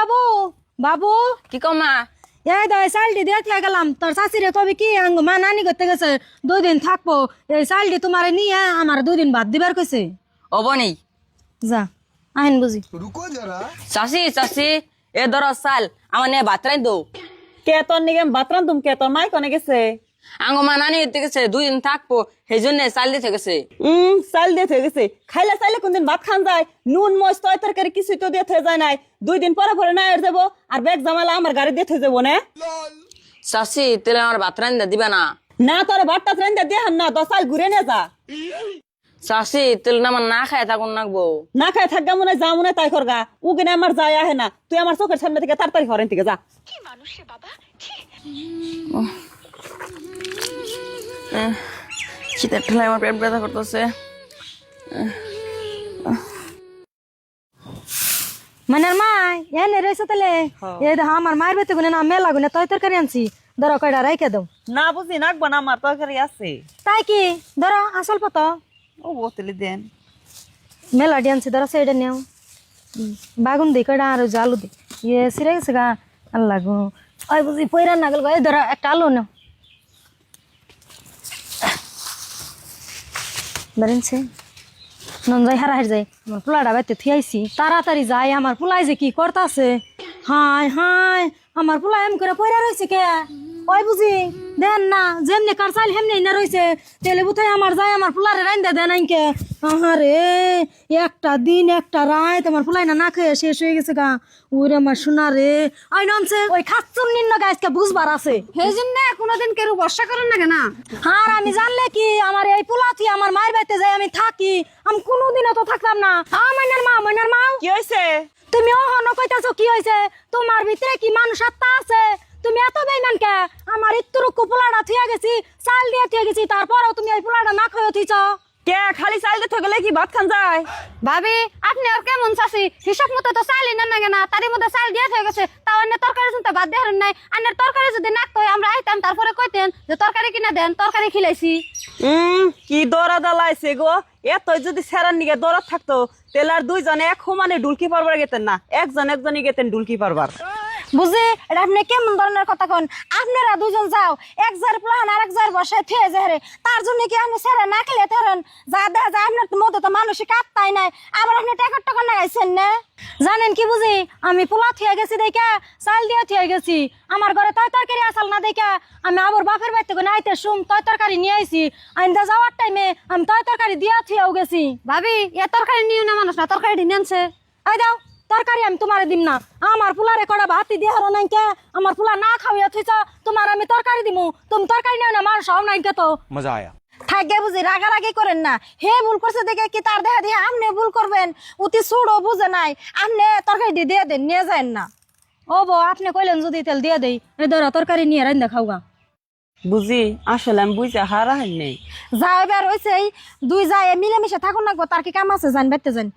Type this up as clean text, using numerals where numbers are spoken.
বাবু বাবু কি কমা এই তো এই চালটি দিয়ে গেলাম তোর শাশুড়ি তবে কি আঙ্গ মা নানি করতে গেছে 2 দিন থাকবো এই চালটি তোমার নিয়ে আমার 2 দিন বাদ দিবার কইছে অবনি যা আইন বুঝি চাষি চাষি এ ধরো চাল আমার নিয়ে ভাত রাই দো কে তোর নিগে বাতরান তুম কে তোর মাই কোনে গেছে আঙ্গ মা নানি করতে গেছে 2 দিন থাকবো সেই জন্য চাল দিতে গেছে চাল দিয়ে থয়ে গেছে খাইলে চাইলে কোনদিন ভাত খান যায় নুন মরিচ তয় তরকারি কিছুই তো দিয়ে থয়ে যায় নাই 2 দিন পরে পরে না এর যাবো আর ব্যাগ জামালা আমার গাড়ি দিয়ে থয়ে যাবো না চাষি তাহলে আমার ভাত রাই দিবা না না তোর ভাতটা ট্রেন দিয়ে হান না 10 সাল ঘুরে নিয়ে যা চাষি তাহলে আমার না খায় থাকুন নাকবো না খাই থাকগা মনে যা মনে তাই করগা উগিনে আমার যায় আহে না তুই আমার চোখের সামনে থেকে তাড়াতাড়ি হরেন থেকে যা শীতের ঠেলায় আমার পেট ব্যথা করতেছে মানের মা এনে রয়েছে তাহলে এই দেখো আমার মায়ের বেতে গুনে না মেলা গুনে তয় তরকারি আনছি ধরো কয়টা রাইখে দাও না বুঝি নাকবো না আমার তরকারি আছে তাই কি ধরো আসল পত ও বোতলি দেন মেলা আনছি ধরো সেইটা নেও বাগুন দি কয়টা আর আলু দি ইয়ে সিরে গেছে গা আল্লাহ গো ওই বুঝি পয়রা না গেল এই ধরো একটা আলু নাও ধরেনছে নন যাই হারা যাই আমার পোলাটা বাইতে থিয়াইছি তাড়াতাড়ি যাই আমার পোলাই যে কি করতাছে হাই হাই আমার পোলা এম করে পয়রা রয়েছে কে ওই বুঝি দেন না যেমনি কার চাইল হেমনি না রয়েছে তেলে বুথাই আমার যাই আমার পোলারে রাইন্দা দেন আইনকে আহারে একটা দিন একটা রাত আমার পোলাই না খেয়ে শেষ হয়ে গেছে গা ওরে আমার সোনা রে আই ননছে ওই খাচ্চুন নিন্ন গাছকে বুঝবার আছে সেই জন্য কোনোদিন কেউ বর্ষা করেন না কেনা আর আমি জানলে কি আমার এই পোলাথি আমার মায়ের বাড়িতে যাই আমি থাকি আমি কোনোদিনও তো থাকতাম না মাইনার মা কি হয়েছে তুমি অহনো কইতাছো কি হয়েছে তোমার ভিতরে কি মানুষ আত্মা আছে তুমি এত বেইমান কে আমার ইত্তরুকু পোলাটা থিয়া গেছি চাল দিয়ে থিয়া গেছি তারপরও তুমি এই পোলাটা না খাইও থিছ কে খালি চাল দিয়ে থয়ে গেলে কি ভাত খান যায় ভাবি আপনি আর কেমন চাষি হিসাব মতো তো চালই না না তারই মধ্যে চাল দিয়ে হয়ে গেছে তাও অন্য তরকারি শুনতে বাদ দিয়ে নাই আন্নের তরকারি যদি নাকতো আমরা আইতাম তারপরে কইতেন যে তরকারি কিনা দেন তরকারি খিলাইছি কি দৌড়া দালাইছে গো এতই যদি সেরার নিগে দৌড়াত থাকতো তাহলে আর 2 জনে এক সমানে ডুলকি পারবার গেতেন না একজনই গেতেন ডুলকি পারবার বুঝি এটা আপনি কেমন ধরনের কথা কন আপনারা 2 জন যাও এক জার প্লান আর এক জার বসায় থিয়ে যারে তার জন্য কি আপনি সেরা না খেলে ধরেন যা দেখা যায় আপনার মতো তো মানসিক আত্মাই নাই আবার আপনি টাকার টাকা না গাইছেন না জানেন কি বুঝি আমি পোলা থিয়ে গেছি দেখা চাল দিয়ে থিয়ে গেছি আমার ঘরে তয় তরকারি আসাল না দেখা আমি আবার বাপের বাড়িতে কোনো আইতে শুম তয় তরকারি নিয়ে আইছি আইন্দা যাওয়ার টাইমে আমি তয় তরকারি দিয়া থিয়েও গেছি ভাবি এ তরকারি নিও না মানুষ না তরকারি নিয়ে এই দাও তরকারি আমি তোমারে দিম না আমার পোলারে কড়া ভাতি দিয়ে হারা নাই কে আমার পোলা না খাওয়া থইছ তোমার আমি তরকারি দিমু তুমি তরকারি নিও না মার সব নাই কে তো मजा आया থাকে বুঝি রাগারাগি করেন না হে ভুল করছে দেখে কি তার দেখা দিয়ে আপনি ভুল করবেন অতি সুড়ো বুঝে নাই আপনি তরকারি দিয়ে দেন নিয়ে যান না ও বো আপনি কইলেন যদি তেল দিয়ে দেই ধরো তরকারি নিয়ে রান্না খাওয়া বুঝি আসলে আমি বুঝা হারা নেই যা এবার হয়েছে 2 যায় মিলেমিশে থাকুন না তার কি কাম আছে জান বেতে যান